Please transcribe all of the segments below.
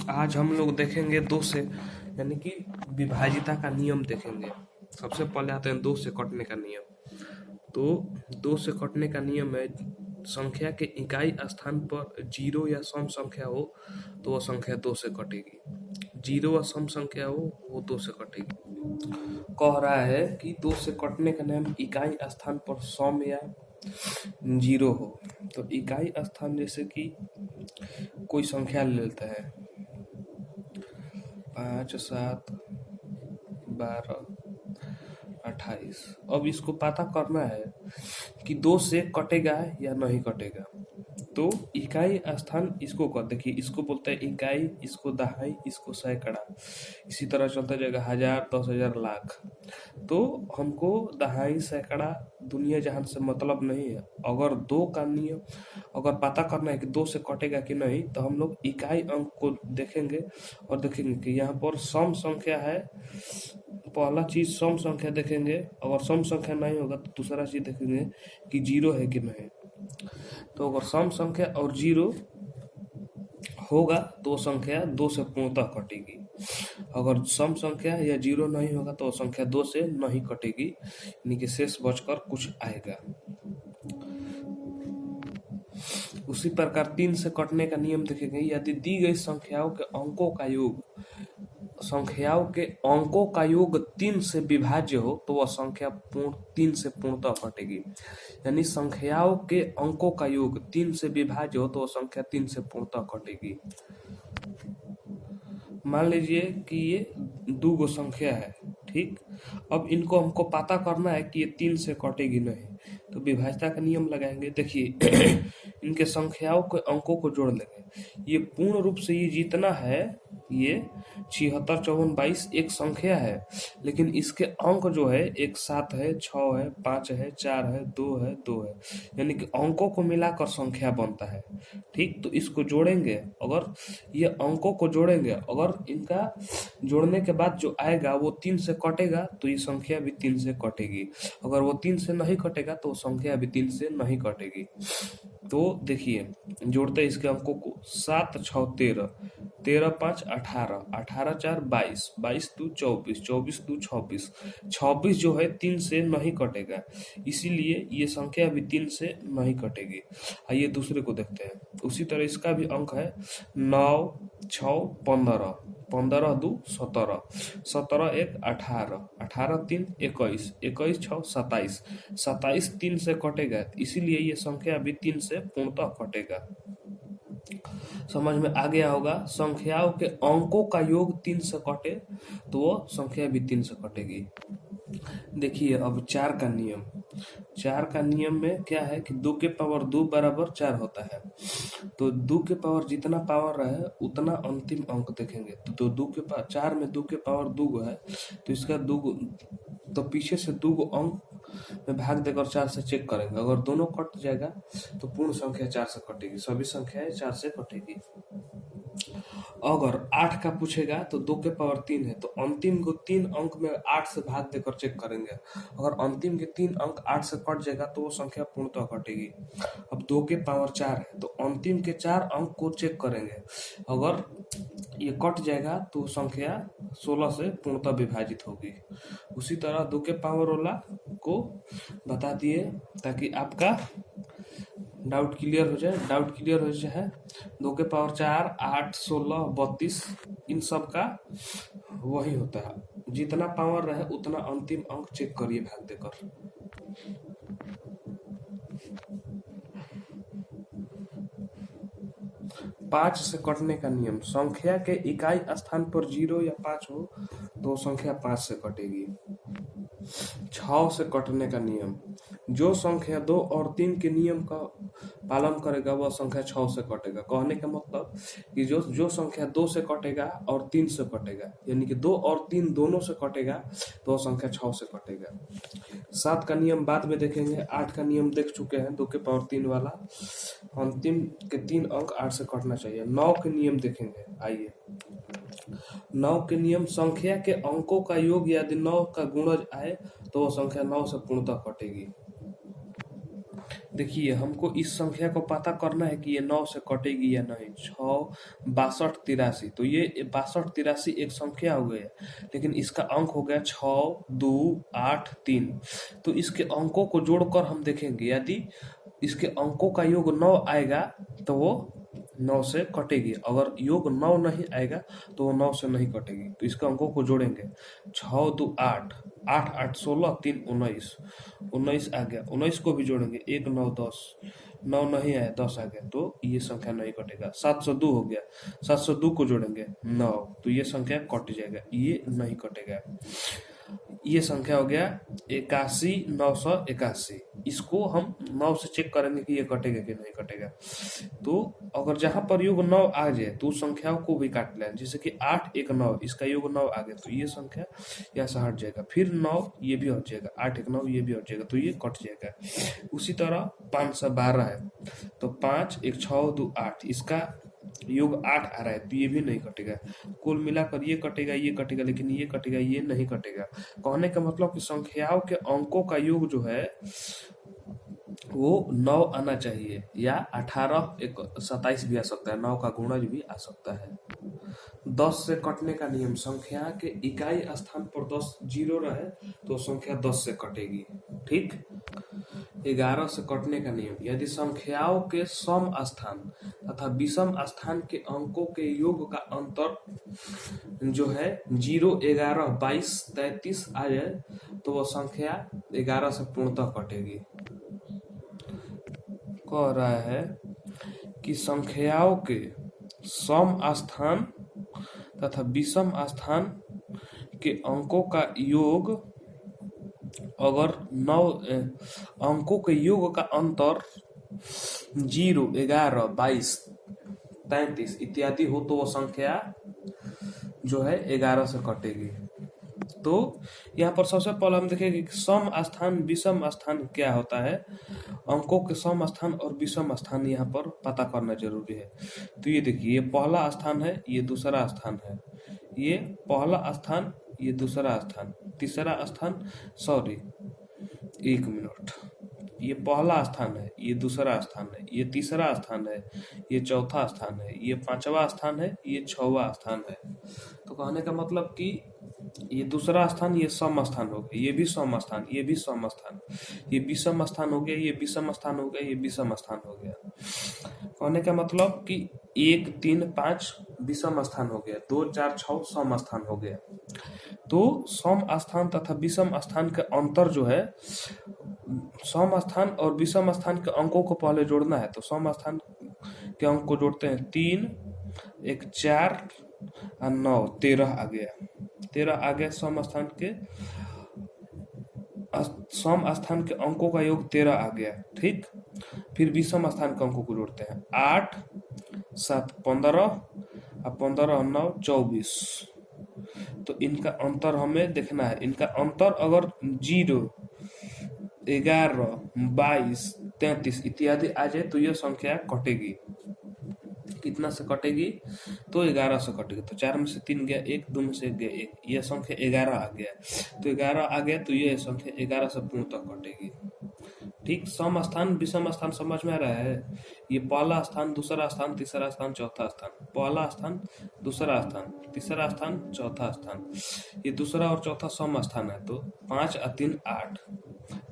आज हम लोग देखेंगे दो से यानी कि विभाजिता का नियम देखेंगे। सबसे पहले आते हैं दो से कटने का नियम। तो दो से कटने का नियम है, संख्या के इकाई स्थान पर जीरो या सम संख्या हो तो वह संख्या दो से कटेगी। जीरो व सम संख्या हो वो दो से कटेगी। कह रहा है कि दो से कटने का नियम इकाई स्थान पर सम या जीरो हो। तो इकाई स्थान जैसे कि कोई संख्या ले लेते हैं 5, 7, 12, 28। अब इसको पता करना है कि दो से कटेगा या नहीं कटेगा। तो इकाई स्थान इसको कर देखिए, इसको बोलते हैं इकाई, इसको दहाई, इसको सैकड़ा। इसी तरह चलता जाएगा 1000, 10,000, लाख। तो हमको दहाई सैकड़ा दुनिया जहान से मतलब नहीं है। अगर दो का नियम अगर पता करना है कि दो से कटेगा कि नहीं, तो हम लोग इकाई अंक को देखेंगे और देखेंगे कि यहाँ पर सम संख्या है। पहला चीज सम संख्या देखेंगे, अगर सम संख्या नहीं होगा तो दूसरा चीज देखेंगे कि जीरो है कि नहीं। तो अगर सम संख्या और जीरो होगा तो संख्या दो से पूर्णतः कटेगी। अगर सम संख्या या जीरो नहीं होगा तो संख्या दो से नहीं कटेगी, यानी कि शेष बचकर कुछ आएगा। उसी प्रकार तीन से कटने का नियम देखेंगे। यदि दी गई संख्याओं के अंकों का योग तीन से विभाज्य हो तो वह संख्या तीन से पूर्णतः कटेगी। यानी संख्याओं के अंकों का योग तीन से विभाज्य हो तो वह संख्या तीन से पूर्णतः कटेगी। मान लीजिए कि ये दो गो संख्या है, ठीक। अब इनको हमको पता करना है कि ये तीन से कटेगी नहीं, तो विभाज्यता का नियम लगाएंगे। देखिए इनके संख्याओं के अंकों को जोड़ लेंगे। ये पूर्ण रूप से ये जितना है, ये 76, 54, 22 एक संख्या है, लेकिन इसके अंक जो है एक 7 है, 6 है, 5 है, 4 है, 2 है, 2 है, यानी कि अंकों को मिलाकर संख्या बनता है, ठीक। तो इसको जोड़ेंगे, अगर ये अंकों को जोड़ेंगे, अगर इनका जोड़ने के बाद जो आएगा वो तीन से कटेगा तो ये संख्या भी तीन से कटेगी। अगर वो तीन से नहीं कटेगा तो संख्या भी तीन से नहीं कटेगी। तो देखिए जोड़ते हैं इसके अंकों को। 7, 6, 13, 13, 5, 18, 18, 4, 22, 22, 2, 24, 24, 2, 26, 26 जो है तीन से नहीं कटेगा, इसीलिए ये संख्या भी तीन से नहीं कटेगी। आइए दूसरे को देखते हैं। उसी तरह इसका भी अंक है 9, 6, 15, 15, 2, 17, 17, 1, 18, 18, 3, 21, 21, 6, 27, 27 तीन से कटेगा, इसीलिए ये संख्या भी तीन से पूर्णतः कटेगा। समझ में आ गया होगा। संख्याओं के अंकों का योग तीन से कटे तो वो संख्या भी तीन से कटेगी। देखिए अब चार का नियम। चार का नियम में क्या है कि 2 के पावर 2 बराबर 4 होता है। तो 2 के पावर जितना पावर रहे उतना अंतिम अंक देखेंगे। तो 2 के पावर 4 में 2 के पावर 2 है, तो इसका 2 तो पीछे से 2 अंक में भाग देकर 4 से चेक करेंगे। अगर दोनों कट जाएगा तो पूर्ण संख्या 4 से कटेगी, सभी संख्याएं 4 से कटेगी। अगर 8 का पूछेगा तो 2 के पावर 3 है, तो अंतिम को 3 अंक में 8 से भाग देकर चेक करेंगे। अगर अंतिम के 3 अंक 8 से कट जाएगा तो वो संख्या पूर्णतः कटेगी। अब 2 के पावर 4 है, तो अंतिम के 4 अंक को चेक करेंगे। अगर ये कट जाएगा तो संख्या 16 से पूर्णतः विभाजित होगी। उसी तरह 2 के पावर वाला को बता दिए ताकि आपका डाउट क्लियर हो जाए। डाउट क्लियर हो जाए 2 के पावर 4, 8, 16, 32 इन सब का वही होता है। जितना पावर रहे उतना अंतिम अंक चेक करिए भाग देकर। 5 से कटने का नियम। संख्या के इकाई स्थान पर 0 या 5 हो तो संख्या 5 से कटेगी। 6 से कटने का नियम। जो संख्या 2 और 3 के नियम का पालन करेगा वह संख्या 6 से कटेगा। कहने का मतलब कि जो संख्या 2 से कटेगा और 3 से कटेगा, यानी कि 2 और 3 दोनों से कटेगा तो वह संख्या 6 से कटेगा। 7 का नियम बाद में देखेंगे। 8 का नियम देख चुके हैं, 2 के पावर 3 वाला। अंतिम के 3 अंक 8 से कटना चाहिए। 9 के नियम देखेंगे। आइए 9 के नियम। संख्या के अंकों का योग यदि 9 का गुणज आए तो वह संख्या 9 से पूर्णतः कटेगी। देखिए हमको इस संख्या को पता करना है कि ये 9 से कटेगी या नहीं। 6 62 83, तो ये 62 83 एक संख्या हो गया, लेकिन इसका अंक हो गया 6 2 8 3। तो इसके अंकों को जोड़कर हम देखेंगे, यदि इसके अंकों का योग 9 आएगा तो वो 9 से कटेगी, अगर योग 9 नहीं आएगा तो वो 9 से नहीं कटेगी। तो इसके अंकों को जोड़ेंगे, 6 2 8, 8 8 16, 3 19, 19 आ गया। 19 को भी जोड़ेंगे, 1 9 10, 9 नहीं आया 10 आ गया, तो ये संख्या नहीं कटेगा। 702 हो गया, 702 को जोड़ेंगे 9, तो ये संख्या कट जाएगा, ये नहीं कटेगा। ये संख्या हो गया 81 981। इसको हम 9 से चेक करेंगे कि ये कटेगा कि नहीं कटेगा। तो अगर जहां पर योग 9 आ जाए तो उस संख्याओं को भी काट लें, जैसे कि 8 1 9, इसका योग 9 आ गया तो ये संख्या यहाँ से हट जाएगा, फिर 9 ये भी हट जाएगा, 8 1 9 ये भी हट जाएगा, तो ये कट जाएगा। उसी तरह 512 है, तो 5 1 6 2 8, इसका योग 8 आ रहा है तो ये भी नहीं कटेगा। कुल मिलाकर ये कटेगा, लेकिन ये कटेगा, ये नहीं कटेगा। कहने का मतलब कि संख्याओं के अंकों का योग जो है वो 9 आना चाहिए, या 18 एक 27 भी आ सकता है, 9 का गुणज भी आ सकता है। 10 से कटने का नियम, संख्या के इकाई स्थान पर 10 जीरो रहे तो संख्या 10 से कटेगी। ठीक। 11 से कटने का नियम, यदि संख्याओं के सम स्थान तथा विषम स्थान के अंकों के योग का अंतर जो है 0 11 22 33 आ जाए तो वह संख्या 11 से पूर्णतः कटेगी। कह रहा है कि संख्याओं के सम स्थान तथा विषम स्थान के अंकों का योग, अगर 9 अंकों के योग का अंतर 0 11 22 33 इत्यादि हो तो वो संख्या जो है 11 से कटेगी। तो यहाँ पर सबसे पहले हम देखेंगे कि सम स्थान विषम स्थान क्या होता है। अंकों के सम स्थान और विषम स्थान यहाँ पर पता करना जरूरी है। तो ये देखिए, ये पहला स्थान है, ये दूसरा स्थान है, ये पहला स्थान, ये दूसरा स्थान, तीसरा स्थान, सॉरी 1 मिनट, ये पहला स्थान है, ये दूसरा स्थान है, ये तीसरा स्थान है, ये चौथा स्थान है, ये पांचवा स्थान है, ये 6वां स्थान है। तो कहने का मतलब कि ये दूसरा स्थान, ये सम स्थान हो गया, ये भी सम स्थान, ये भी सम स्थान, ये विषम स्थान हो गया, ये विषम स्थान हो गया, ये विषम स्थान हो गया। कहने का मतलब कि 1 3 5 विषम स्थान हो गया, 2 4 6 सम स्थान हो गया। तो सम स्थान तथा विषम स्थान के अंतर जो है, सम स्थान और विषम स्थान के अंकों को पहले जोड़ना है। तो सम स्थान के अंक को जोड़ते हैं, 3 1 4 और 9 13 आ गया, 13 आ गया। सम स्थान के अंकों का योग 13 आ गया। ठीक। फिर विषम स्थान के अंकों को जोड़ते हैं, 8 7 15 और 15 और 9 24। तो इनका अंतर हमें देखना है। इनका अंतर अगर 0 11 22 33 इत्यादि आ जाए तो यह संख्या कटेगी। कितना से कटेगी? तो 11 से कटेगी। तो 4 में से 3 गया 1, 2 में से 1 गया 1, यह संख्या 11 आ गया। तो 11 आ गया तो यह संख्या 11 से पूर्णतः कटेगी। ठीक। सम स्थान विषम स्थान समझ में आ रहा है? ये पहला स्थान, दूसरा स्थान, तीसरा स्थान, चौथा स्थान, पहला स्थान, दूसरा स्थान, तीसरा स्थान, चौथा स्थान। ये दूसरा और चौथा सम स्थान है, तो 5 और 3 8।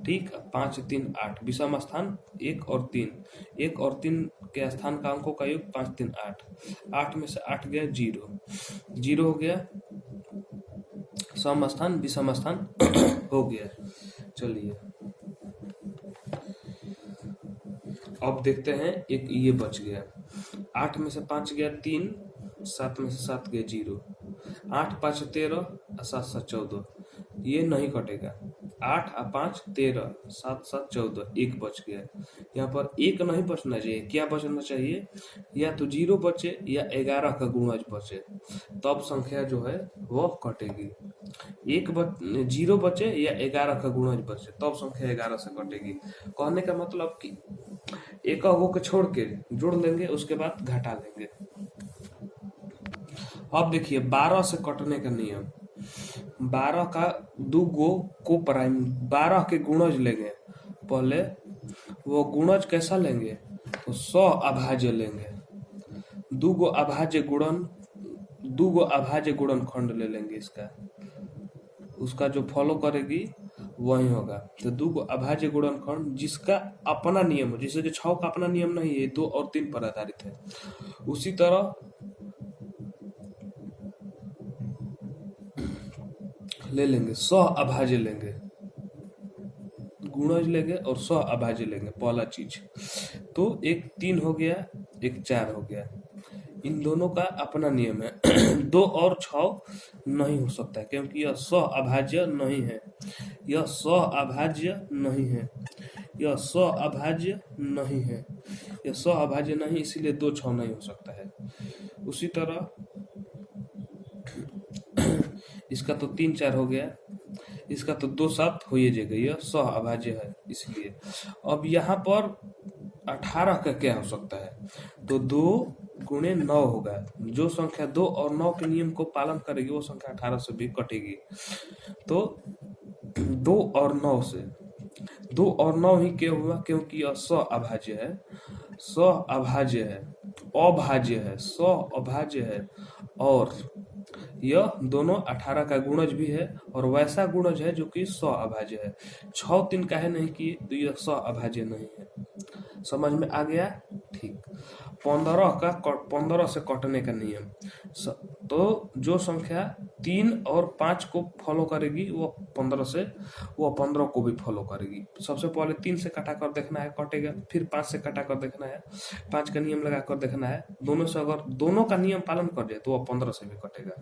ठीक। 5 3 8। विषम स्थान 1 और 3, 1 और 3 के स्थान का अंकों का योग 5 3 8। 8 में से 8 गया 0, 0 हो गया। सम स्थान विषम स्थान हो गया। चलिए अब देखते हैं, एक ये बच गया। 8 में से 5 गया 3, 7 में से 7 गया 0, 8 5 13 और 7 7 14, ये नहीं कटेगा। 8 और 5 13, 7 7 14, 1 बच गया। यहाँ पर 1 नहीं बचना चाहिए। क्या बचना चाहिए? या तो 0 बचे या 11 का गुणज बचे, तब संख्या जो है वह कटेगी। 0 बचे या 11 का गुणज बचे, तब संख्या 11 से कटेगी। कहने का मतलब कि एक अंकों को छोड़ के जोड़ लेंगे, उसके बाद घटा लेंगे। अब देखिए 12 से कटने का नियम। 12 का 2 गो को प्राइम, 12 के गुणज लेंगे। पहले वो गुणज कैसा लेंगे, तो सह अभाज्य लेंगे। दूगो अभाज्य गुणनखंड ले लेंगे इसका, उसका जो फॉलो करेगी वही होगा। तो दूगो अभाज्य गुणनखंड जिसका अपना नियम हो, जिसे जो 6 का अपना नियम नहीं है, 2 और 3 पर आधारित है। उसी तरह ले लेंगे सह अभाज्य लेंगे, गुणज लेंगे और सह अभाज्य लेंगे, पहला चीज। तो एक 3 हो गया, एक 4 हो गया। इन दोनों का अपना नियम है। 2 और 6 नहीं हो सकता है, क्योंकि यह सह अभाज्य नहीं है, यह सह अभाज्य नहीं है, यह सह अभाज्य नहीं है, यह सह अभाज्य नहीं, इसीलिए 2 6 नहीं हो सकता है। उसी तरह इसका तो 3 4 हो गया, इसका तो 2 7 हो ही जाएगा, यह सह अभाज्य है इसलिए। अब यहाँ पर 18 का क्या हो सकता है, तो 2 गुणे 9 होगा। जो संख्या 2 और 9 के नियम को पालन करेगी वो संख्या 18 से भी कटेगी। तो 2 और 9 से 2 और 9 ही क्यों हुआ, क्योंकि यह सह अभाज्य है, सह अभाज्य है, अभाज्य है, सह अभाज्य है, और यह दोनों 18 का गुणज भी है, और वैसा गुणज है जो कि सह अभाज्य है। 6 3 काहे नहीं किए, तो यह सह अभाज्य नहीं है। समझ में आ गया, ठीक। 15 से कटने का नियम, तो जो संख्या 3 और 5 को फॉलो करेगी वो 15 को भी फॉलो करेगी। सबसे पहले 3 से कटा कर देखना है, कटेगा, फिर 5 से कटा कर देखना है, 5 का नियम लगा कर देखना है, दोनों से अगर दोनों का नियम पालन कर जाए तो वह 15 से भी कटेगा।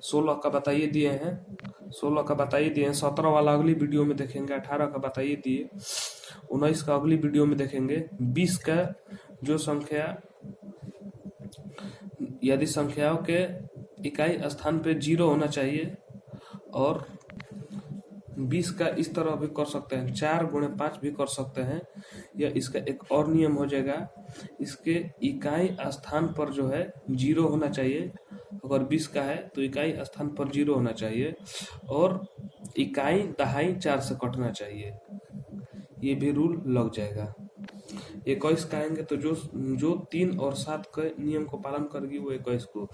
16 का बताइए दिए हैं, 16 का बताइए दिए हैं, 17 वाला अगली वीडियो में देखेंगे, 18 का बताइए दिए, 19 का अगली वीडियो में देखेंगे, 20 का जो संख्या यदि संख्याओं के इकाई स्थान पे 0 होना चाहिए, और 20 का इस तरह भी कर सकते हैं, 4 गुणे 5 भी कर सकते हैं, या इसका एक और नियम हो जाएगा, इसके इकाई स्थान पर जो है 0 होना चाहिए। अगर 20 का है तो इकाई स्थान पर 0 होना चाहिए, और इकाई दहाई 4 से कटना चाहिए, ये भी रूल लग जाएगा। 21 का आएंगे तो जो 3 और 7 के नियम को पालन करेगी वो 21 को,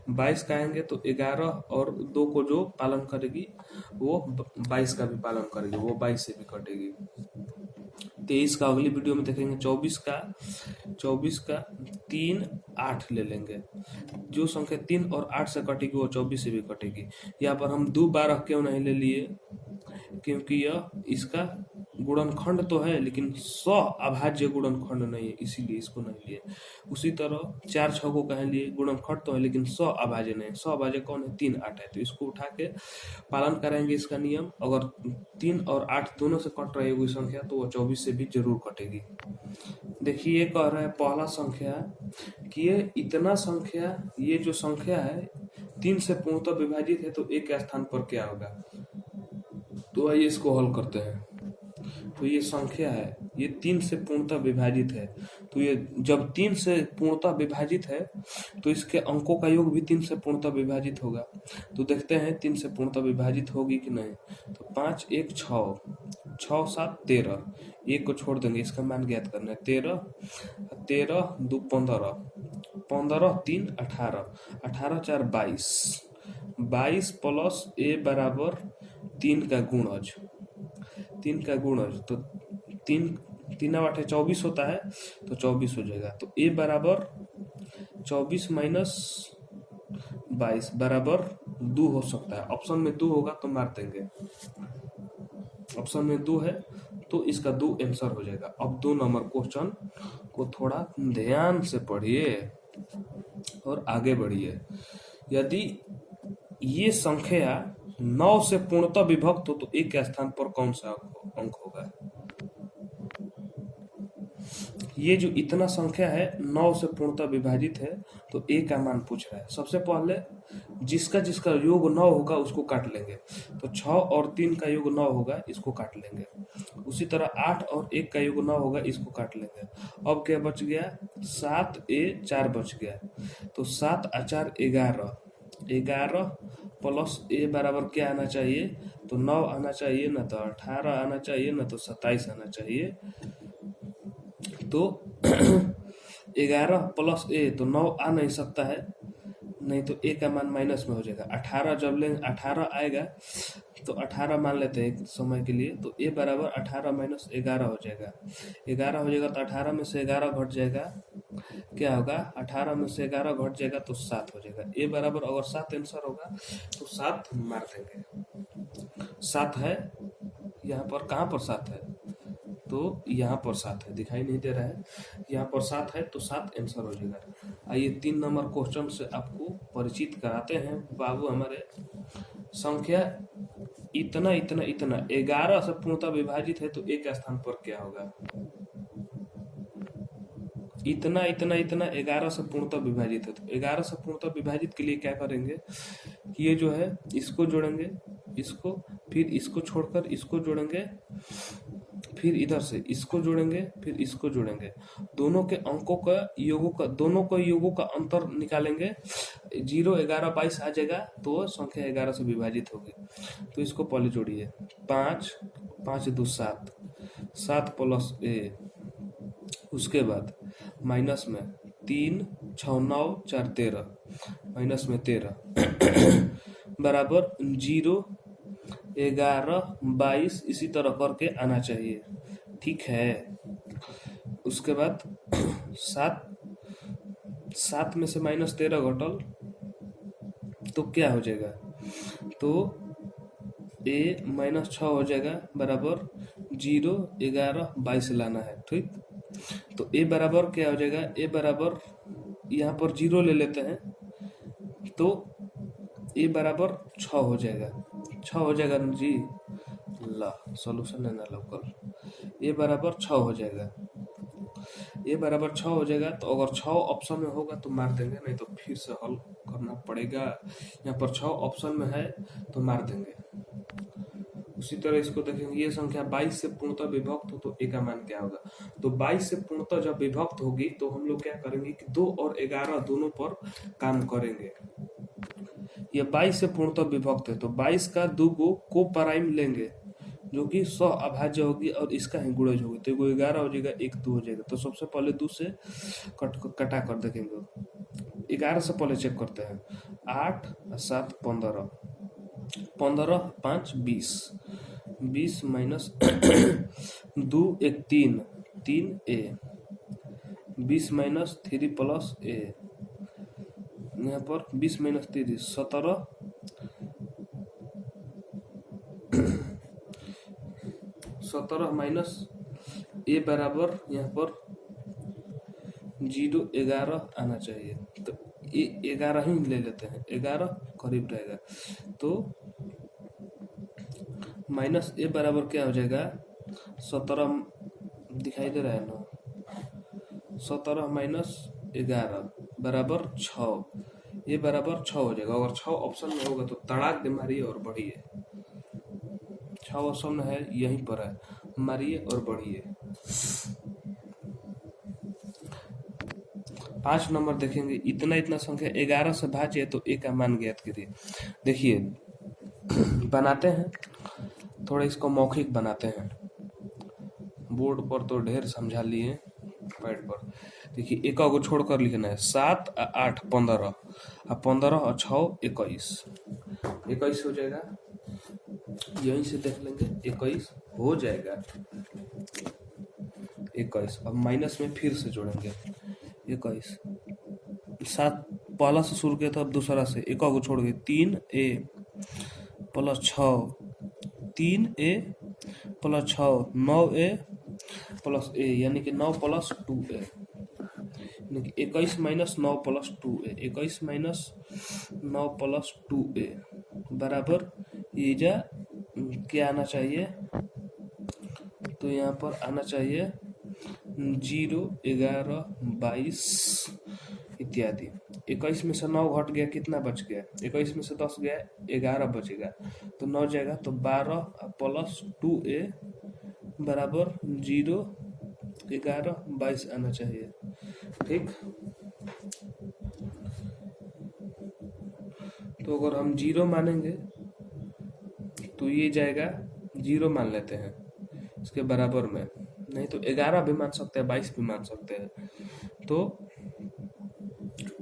22 का आएंगे तो 11 और 2 को जो पालन करेगी वो 22 का भी पालन करेगी, वो 22 से भी कटेगी। 23 का अगली वीडियो में देखेंगे। 24 का 3 8 ले लेंगे, जो संख्या 3 और 8 से कटेगी वो 24 से भी कटेगी। यहाँ पर हम 2 12 क्यों नहीं ले लिए, क्योंकि यह इसका गुणनखंड तो है लेकिन सह अभाज्य गुणनखंड नहीं है, इसीलिए इसको नहीं लिए। उसी तरह 4 6 को कह लिए, गुणनखंड तो है लेकिन सह अभाज्य नहीं, सह अभाज्य कौन है, 3 8 है, तो इसको उठा के पालन करेंगे इसका नियम। अगर 3 और 8 दोनों से कट रही हुई संख्या तो वो 24 से भी जरूर कटेगी। देखिए ये कह रहा है पहला संख्या कि ये इतना संख्या, ये जो संख्या है 3 से पूर्णतः विभाजित है, तो एक स्थान पर क्या होगा, तो आइए इसको हल करते हैं। तो ये संख्या है, ये 3 से पूर्णतः विभाजित है, तो ये जब 3 से पूर्णतः विभाजित है तो इसके अंकों का योग भी 3 से पूर्णतः विभाजित होगा। तो देखते हैं 3 से पूर्णतः विभाजित होगी कि नहीं। तो 5 1 6 6 7 13, एक को छोड़ देंगे, इसका मान ज्ञात करना है। 13 13 2 15 15 3 18 18 4 22 22 प्लस a बराबर 3 का गुणज, 3 का गुणज, तो 3 3 8 24 होता है, तो 24 हो जाएगा। तो a बराबर 24 माइनस 22 बराबर 2 हो सकता है। ऑप्शन में 2 होगा तो मार देंगे, ऑप्शन में 2 है तो इसका 2 आंसर हो जाएगा। अब 2 नंबर क्वेश्चन को थोड़ा ध्यान से पढ़िए और आगे बढ़िए। यदि ये संख्या 9 से पूर्णतः विभक्त हो तो एक के स्थान पर कौन सा अंक होगा। ये जो इतना संख्या है 9 से पूर्णतः विभाजित है, तो a का मान पूछ रहा है। सबसे पहले जिसका जिसका योग 9 होगा उसको काट लेंगे, तो 6 और 3 का योग 9 होगा, इसको काट लेंगे। उसी तरह 8 और 1 का योग 9 होगा, इसको काट लेंगे। अब क्या बच गया, 7a 4 बच गया, तो 7 और 4 11 11 प्लस a बराबर क्या आना चाहिए, तो 9 आना चाहिए, ना तो 18 आना चाहिए, ना तो 27 आना चाहिए। तो 11 प्लस ए तो 9 आ नहीं सकता है, नहीं तो ए का मान माइनस में हो जाएगा। 18 जब लेंगे 18 आएगा तो 18 मान लेते हैं एक समय के लिए, तो ए बराबर 18 माइनस 11 हो जाएगा। 11 हो जाएगा तो 18 में से 11 घट जाएगा, क्या होगा 18 में से 11 घट जाएगा तो 7 हो जाएगा। ए बराबर अगर 7 आंसर होगा तो 7 मार देंगे। 7 है यहाँ पर, कहाँ पर 7 है, तो यहाँ पर 7 है, दिखाई नहीं दे रहा है, यहाँ पर 7 है तो 7 आंसर हो जाएगा। आइए 3 नंबर क्वेश्चन से आपको परिचित कराते हैं। बाबू हमारे संख्या इतना इतना इतना 11 से पूर्णतः विभाजित है तो एक स्थान पर क्या होगा? इतना इतना इतना 11 से पूर्णतः विभाजित है, तो 11 से पूर्णतः विभाजित के लिए क्या करेंगे, ये जो है इसको जोड़ेंगे, इसको, फिर इसको छोड़कर इसको जोड़ेंगे, फिर इधर से इसको जोड़ेंगे, फिर इसको जोड़ेंगे, दोनों के अंकों का योगों का, दोनों का योगों का अंतर निकालेंगे। 0 11 22 आ जाएगा तो संख्या 11 से विभाजित होगी। तो इसको पहले जोड़िए, 5 5 2 7, 7 प्लस ए, उसके बाद माइनस में 3 6 9 4 13, माइनस में 13 बराबर 0 11 22 इसी तरह करके आना चाहिए, ठीक है। उसके बाद 7 में से माइनस 13 घटल तो क्या हो जाएगा, तो ए माइनस 6 हो जाएगा, बराबर 0 11 22 लाना है, ठीक। तो ए बराबर क्या हो जाएगा, ए बराबर यहाँ पर 0 ले लेते हैं तो ए बराबर 6 हो जाएगा, 6 हो जाएगा ना जी, ला सॉल्यूशन है ना लोकल, ए बराबर 6 हो जाएगा, ए बराबर 6 हो जाएगा। तो अगर 6 ऑप्शन में होगा तो मार देंगे, नहीं तो फिर से हल करना पड़ेगा। यहाँ पर 6 ऑप्शन में है तो मार देंगे। उसी तरह इसको देखेंगे, ये संख्या 22 से पूर्णतः विभक्त हो तो ए का मान क्या होगा, तो 22 से पूर्णतः जब विभक्त होगी तो हम लोग क्या करेंगे कि 2 और 11 दोनों पर काम करेंगे। ये 22 से पूर्णतः विभक्त है तो 22 का 2 को प्राइम लेंगे जो कि सह अभाज्य होगी और इसका ही गुणज होगी, तो एगो 11 हो जाएगा, एक 2 हो जाएगा। तो सबसे पहले 2 से कटा कर देखेंगे, 11 से पहले चेक करते हैं, 8 7 15, 15 5 20, 20 माइनस 2 1 3 3 ए, 20 माइनस 3 प्लस ए, यहाँ पर 20 माइनस 3 17, 17 माइनस ए बराबर यहाँ पर 0 11 आना चाहिए, तो ए 11 ही ले लेते हैं, 11 करीब रहेगा। तो माइनस ए बराबर क्या हो जाएगा, 17 दिखाई दे रहा है ना, 17 माइनस 11 बराबर 6, ये बराबर 6 हो जाएगा। अगर 6 ऑप्शन में होगा तो तड़ाक दे मारिए और बढ़िए, 6 ऑप्शन में है, यहीं पर है, मारिए और बढ़िए। 5 नंबर देखेंगे, इतना इतना संख्या 11 से भाज्य तो ए का मान ज्ञात करिए। देखिए बनाते हैं, थोड़ा इसको मौखिक बनाते हैं, बोर्ड पर तो ढेर समझा लिए, पैड पर देखिए एक को छोड़ कर लिखना है, 7 8 15, 15 और 6 21, 21 हो जाएगा, यहीं से देख लेंगे, 21 हो जाएगा, 21। अब माइनस में फिर से जोड़ेंगे, 21 7 पहला से शुरू किया था, अब दूसरा से एक को छोड़ के 3 ए प्लस 6, 3 ए प्लस 6 9 ए प्लस ए, यानी कि 9 प्लस 2 ए, यानी कि 21 माइनस 9 प्लस 2 ए, 21 माइनस 9 प्लस 2 ए बराबर ये जा क्या आना चाहिए, तो यहाँ पर आना चाहिए 0 11 22 इत्यादि। 21 में से 9 घट गया, कितना बच गया, 21 में से 10 गया, 11 बचेगा, तो 9 जाएगा, तो 12 प्लस 2 ए बराबर 0 11 22 आना चाहिए, ठीक। तो अगर हम 0 मानेंगे तो ये जाएगा, 0 मान लेते हैं इसके बराबर में, नहीं तो 11 भी मान सकते हैं, 22 भी मान सकते हैं। तो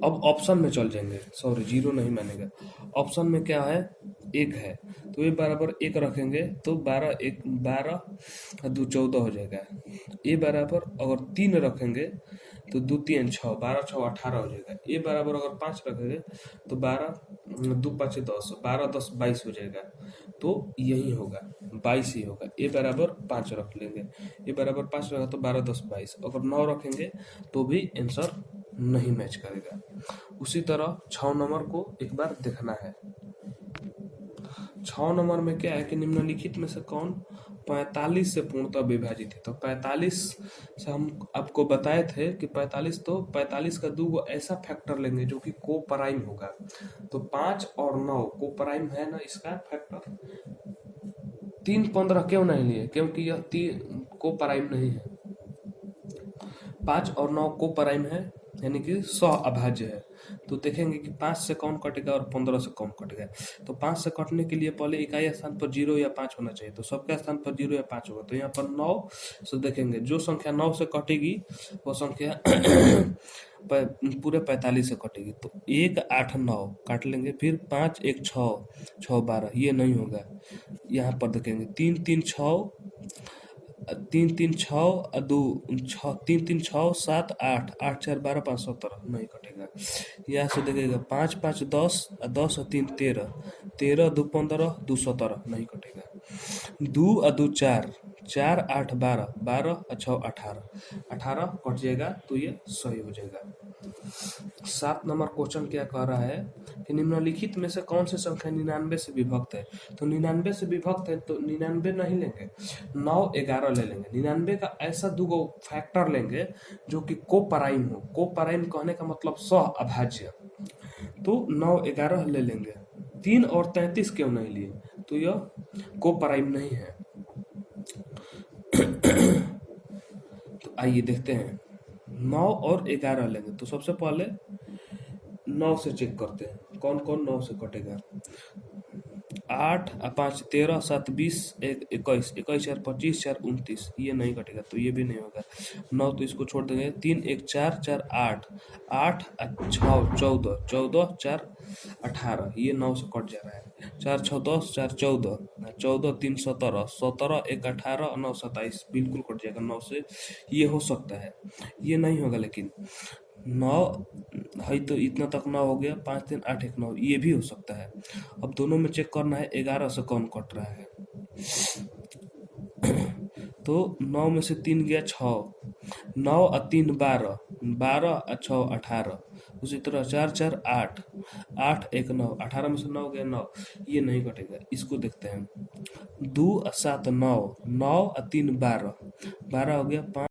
अब ऑप्शन में चल जाएंगे, सॉरी जीरो नहीं मानेगा। ऑप्शन में क्या है, एक है, तो ये बराबर एक रखेंगे तो 12 एक 12 और 2 14 हो जाएगा। ये बराबर अगर 3 रखेंगे तो 2 3 6, 12 6 18 हो जाएगा। ये बराबर अगर 5 रखेंगे तो 12 2 5 10, 12 10 22 हो जाएगा। तो यही होगा, 22 ही होगा। ये बराबर 5 रख लेंगे, ये बराबर 5 रहेगा तो 12 10 22। अगर 9 रखेंगे तो भी आंसर नहीं मैच करेगा। उसी तरह 6 नंबर को एक बार देखना है। 6 नंबर में क्या है कि निम्नलिखित में से कौन 45 से पूर्णतः विभाजित है। तो 45 से हम आपको बताए थे कि 45, तो 45 का दो ऐसा फैक्टर लेंगे जो कि को प्राइम होगा। तो 5 और 9 को प्राइम है ना इसका फैक्टर। 3 15 क्यों नहीं लिए, क्योंकि यह 3 को प्राइम नहीं है। 5 और 9 को प्राइम है, यानी कि 100 अभाज्य है। तो देखेंगे कि 5 से कौन कटेगा और 15 से कौन कटेगा। तो 5 से कटने के लिए पहले इकाई स्थान पर 0 या 5 होना चाहिए, तो सबके स्थान पर 0 या 5 होगा। तो यहाँ पर 9 से देखेंगे, जो संख्या 9 से कटेगी वो संख्या पूरे 45 से कटेगी। तो 1 8 9 काट लेंगे, फिर 5 1 6 6 12, ये नहीं होगा। यहाँ पर देखेंगे 3 3 6 3 3 6 2 6 3 3 6 7 8 8 4 12 5 17, नहीं कटेगा। यहाँ से देखिएगा 5 5 10 10 और 3 13 13 2 15 2 17, नहीं कटेगा। 2 और 2 4 4 8 12 12 और 6 18 18 कट जाएगा, तो ये सही हो जाएगा। 7 नंबर क्वेश्चन क्या कह रहा है कि निम्नलिखित में से कौन सी संख्या 99 से विभक्त है। तो 99 से विभक्त है तो 99 नहीं लेंगे, 9 11 ले लेंगे। 99 का ऐसा दो फैक्टर लेंगे जो कि को प्राइम हो। को प्राइम कहने का मतलब सह अभाज्य। तो 9 11 ले लेंगे। 3 और 33 क्यों नहीं लिए, तो यह को प्राइम नहीं है। तो आइए देखते हैं, 9 और 11 लेंगे। तो सबसे पहले 9 से चेक करते हैं कौन कौन 9 से कटेगा। 8 और 5 13 7 20 1 21 21 4 25 4 29, ये नहीं कटेगा, तो ये भी नहीं होगा। 9 तो इसको छोड़ देंगे। 3 1 4 4 8 8 और 6 14 14 4 18, ये 9 से कट जा रहा है। 4 6 10 4 14 14 3 17 17 1 18 9 27, बिल्कुल कट जाएगा 9 से। ये हो सकता है, ये नहीं होगा। लेकिन 9 है तो इतना तक 9 हो गया, 5 3 8 1 9, ये भी हो सकता है। अब दोनों में चेक करना है 11 से कौन कट रहा है। तो 9 में से 3 गया 6, 9 और 3 12 12 और 6 18। उसी तरह 4 4 8 8 1 9, 18 में से 9 गया 9, ये नहीं कटेगा। इसको देखते हैं। 2 और 7 9 9 और 3 12 12 हो गया 5।